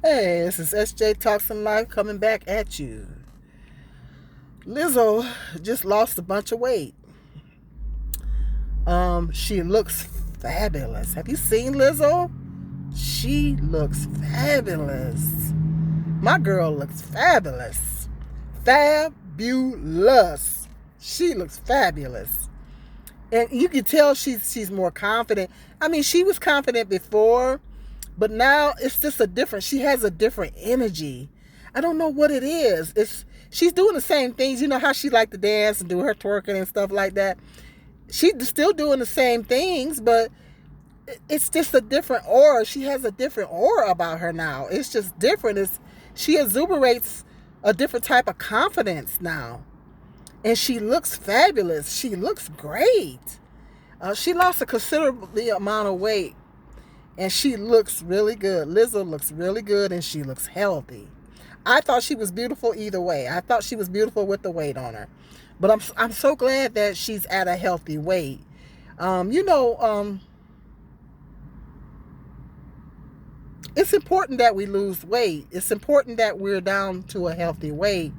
Hey, this is SJ Talks in Life coming back at you. Lizzo just lost a bunch of weight. She looks fabulous. Have you seen Lizzo? She looks fabulous. My girl looks fabulous. Fabulous. She looks fabulous. And you can tell she's more confident. I mean, she was confident before, but now it's just a different. She has a different energy. I don't know what it is. It's she's doing the same things. You know how she like to dance and do her twerking and stuff like that. She's still doing the same things, but it's just a different aura. She has a different aura about her now. It's just different. She exuberates a different type of confidence now, and she looks fabulous. She looks great. She lost a considerable amount of weight, and she looks really good. Lizzo looks really good, and she looks healthy. I thought she was beautiful either way. I thought she was beautiful with the weight on her, but I'm so glad that she's at a healthy weight. Um, you know, um, it's important that we lose weight. It's important that we're down to a healthy weight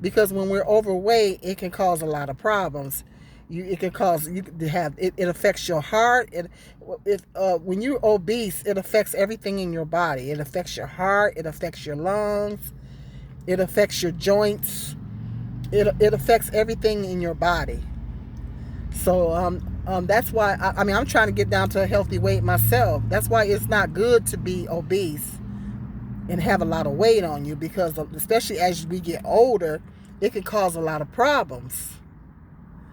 because when we're overweight, it can cause a lot of problems. It can cause you to have it affects your heart. When you're obese, it affects everything in your body. It affects your heart. It affects your lungs. It affects your joints. It affects everything in your body. So that's why I mean I'm trying to get down to a healthy weight myself. That's why it's not good to be obese and have a lot of weight on you because especially as we get older, it can cause a lot of problems.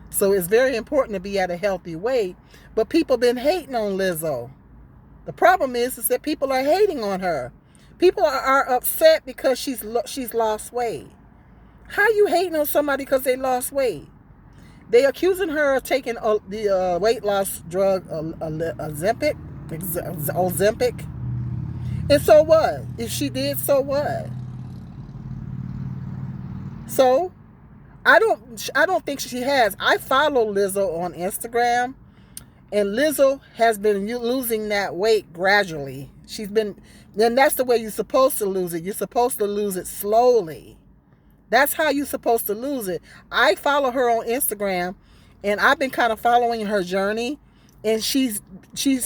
So it's very important to be at a healthy weight. But people been hating on Lizzo. The problem is that people are hating on her. People are upset because she's lost weight. How you hating on somebody because they lost weight? They accusing her of taking the weight loss drug Ozempic. And so what? If she did, so what? So I don't think she has. I follow Lizzo on Instagram, and Lizzo has been losing that weight gradually. And that's the way you're supposed to lose it. You're supposed to lose it slowly. That's how you're supposed to lose it. I follow her on Instagram, and I've been kind of following her journey. And she's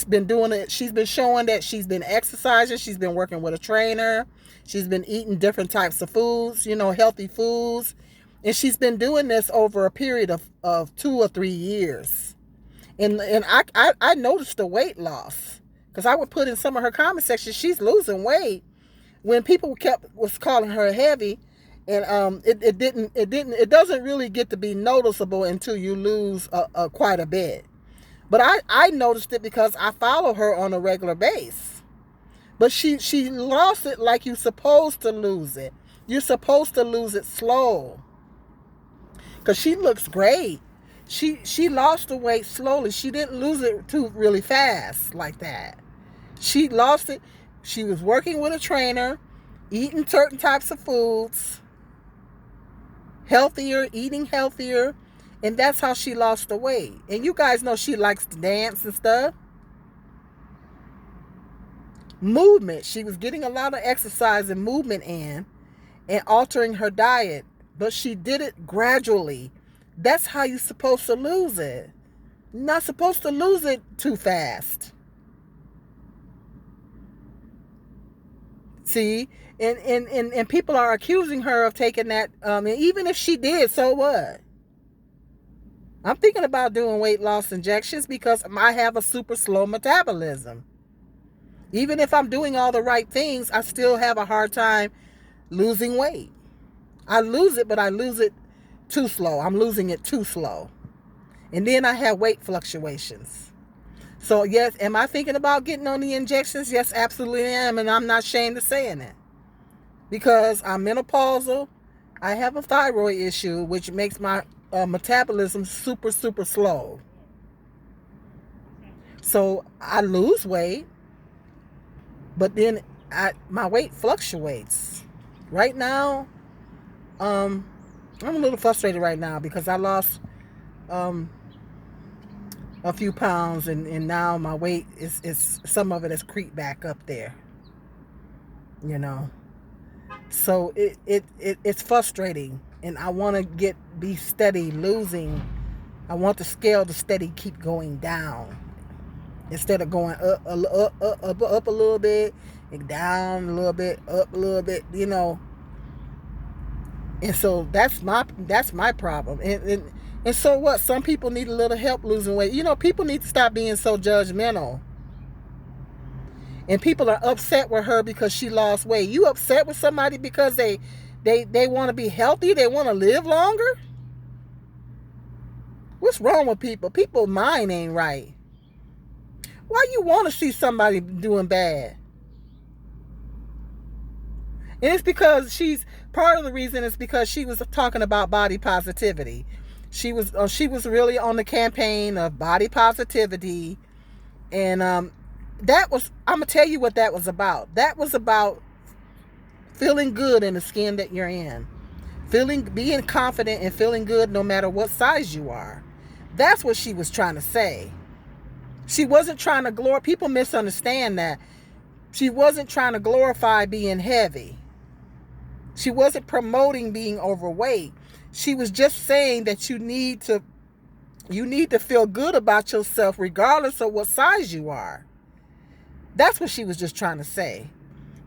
been doing it. She's been showing that she's been exercising. She's been working with a trainer. She's been eating different types of foods, healthy foods. And she's been doing this over a period of 2 or 3 years. And I noticed the weight loss because I would put in some of her comment sections. She's losing weight when people was calling her heavy, and it doesn't really get to be noticeable until you lose quite a bit. But I noticed it because I follow her on a regular basis. But she lost it like you're supposed to lose it. You're supposed to lose it slow. Because she looks great. She lost the weight slowly. She didn't lose it too really fast like that. She lost it. She was working with a trainer, eating certain types of foods, eating healthier, and that's how she lost the weight. And you guys know she likes to dance and stuff. Movement. She was getting a lot of exercise and movement in and altering her diet, but she did it gradually. That's how you're supposed to lose it. You're not supposed to lose it too fast. See? And people are accusing her of taking that. And even if she did, so what? I'm thinking about doing weight loss injections because I have a super slow metabolism. Even if I'm doing all the right things, I still have a hard time losing weight. I lose it, but I lose it too slow. I'm losing it too slow. And then I have weight fluctuations. So yes, am I thinking about getting on the injections? Yes, absolutely am. And I'm not ashamed of saying it. Because I'm menopausal. I have a thyroid issue, which makes my metabolism super, super slow. So I lose weight, but then my weight fluctuates. Right now, I'm a little frustrated right now because I lost um, a few pounds, and now my weight is some of it has creeped back up there. you know. So it's frustrating, and I want to be steady losing. I want the scale to steady keep going down instead of going up a little bit and down a little bit, up a little bit, you know. And so that's my problem. And so what? Some people need a little help losing weight. You know, people need to stop being so judgmental. And people are upset with her because she lost weight. You upset with somebody because they want to be healthy, they want to live longer? What's wrong with people? People's mind ain't right. Why you want to see somebody doing bad? And it's because part of the reason is because she was talking about body positivity. She was really on the campaign of body positivity, and I'm gonna tell you what that was about. That was about feeling good in the skin that you're in, being confident and feeling good no matter what size you are. That's what she was trying to say. She wasn't trying to glorify. People misunderstand that. She wasn't trying to glorify being heavy. She wasn't promoting being overweight. She was just saying that you need to feel good about yourself regardless of what size you are. That's what she was just trying to say.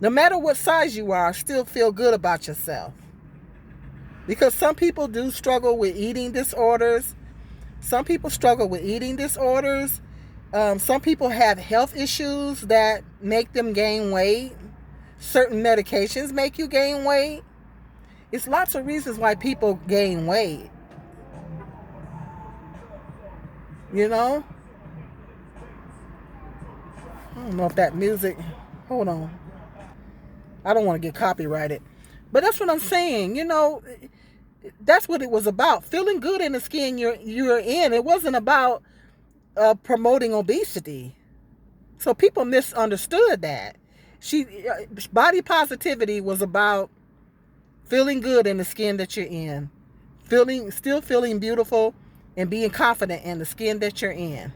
No matter what size you are, still feel good about yourself. Because some people do struggle with eating disorders. Some people struggle with eating disorders. Some people have health issues that make them gain weight. Certain medications make you gain weight. It's lots of reasons why people gain weight. You know? I don't know if that music... Hold on. I don't want to get copyrighted. But that's what I'm saying. You know, that's what it was about. Feeling good in the skin you're in. It wasn't about promoting obesity. So people misunderstood that. Body positivity was about feeling good in the skin that you're in, still feeling beautiful, and being confident in the skin that you're in,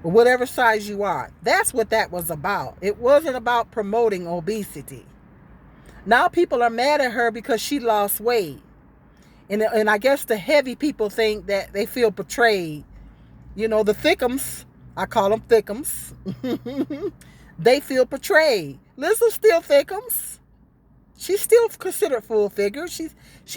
whatever size you are. That's what that was about. It wasn't about promoting obesity. Now people are mad at her because she lost weight, and I guess the heavy people think that they feel betrayed. You know, the thickums, I call them thickums. They feel betrayed. Lizzo still thickums. She's still considered full figure.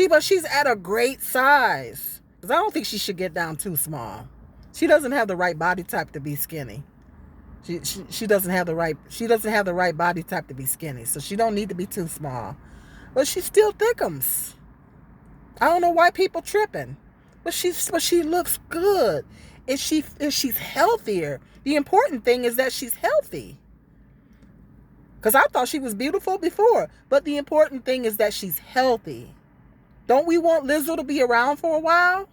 But she's at a great size. Because I don't think she should get down too small. She doesn't have the right body type to be skinny. She doesn't have the right body type to be skinny. So she don't need to be too small. But she still thickums. I don't know why people tripping. But she looks good. And she's healthier. The important thing is that she's healthy. Because I thought she was beautiful before. But the important thing is that she's healthy. Don't we want Lizzo to be around for a while?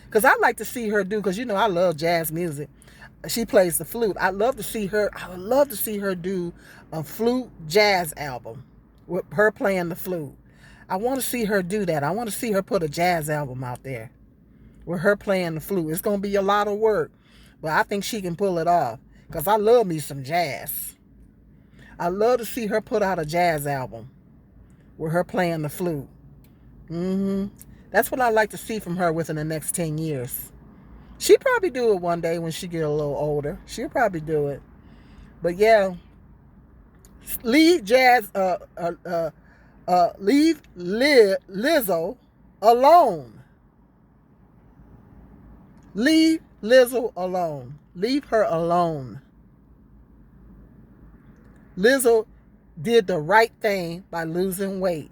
Because I'd like to see her do, because you know I love jazz music. She plays the flute. I would love to see her do a flute jazz album with her playing the flute. I want to see her do that. I want to see her put a jazz album out there with her playing the flute. It's going to be a lot of work, but I think she can pull it off, because I love me some jazz. I love to see her put out a jazz album with her playing the flute. That's what I'd like to see from her within the next 10 years. She'll probably do it one day when she get a little older. She'll probably do it. But yeah, leave Lizzo alone. Leave Lizzo alone. Leave her alone. Lizzo did the right thing by losing weight.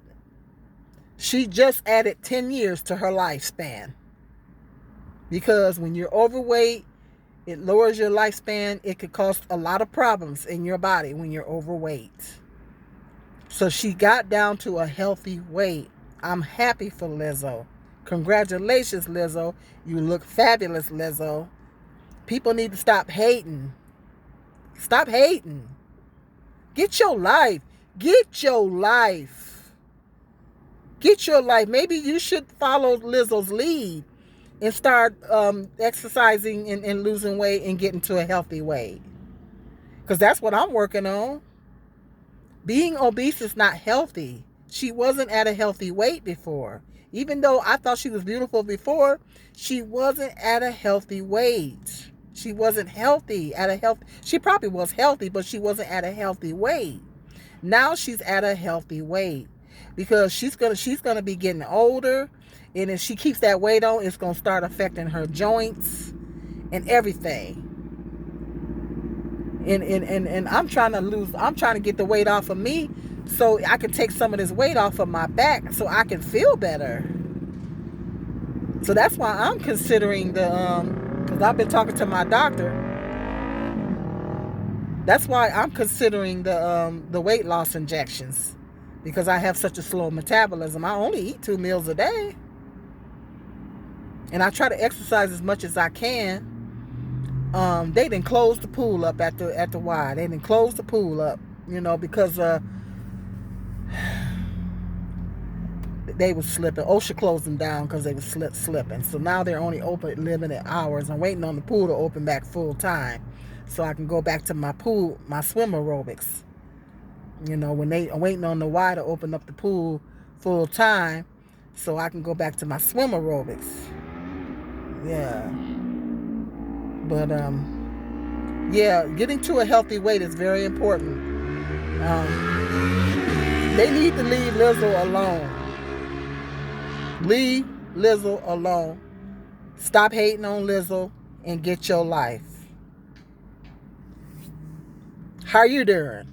She just added 10 years to her lifespan. Because when you're overweight, it lowers your lifespan. It could cause a lot of problems in your body when you're overweight. So she got down to a healthy weight. I'm happy for Lizzo. Congratulations, Lizzo. You look fabulous, Lizzo. People need to stop hating. Stop hating. Get your life. Get your life. Get your life. Maybe you should follow Lizzo's lead and start exercising and losing weight and getting to a healthy weight. Because that's what I'm working on. Being obese is not healthy. She wasn't at a healthy weight before. Even though I thought she was beautiful before, she wasn't at a healthy weight. She wasn't healthy at a health. She probably was healthy, but she wasn't at a healthy weight. Now she's at a healthy weight because she's gonna be getting older, and if she keeps that weight on, it's gonna start affecting her joints and everything. And I'm trying to get the weight off of me so I can take some of this weight off of my back so I can feel better. So that's why I'm considering because I've been talking to my doctor. That's why I'm considering the weight loss injections, because I have such a slow metabolism. I only eat 2 meals a day, and I try to exercise as much as I can. They didn't close the pool up at the Y. They didn't close the pool up, because they was slipping. OSHA closed them down because they was slipping. So now they're only open limited hours. I'm waiting on the pool to open back full time, so I can go back to my swim aerobics. I'm waiting on the Y to open up the pool full time, so I can go back to my swim aerobics. Yeah, but yeah, getting to a healthy weight is very important. They need to leave Lizzo alone. Leave Lizzo alone. Stop hating on Lizzo and get your life. How you doing?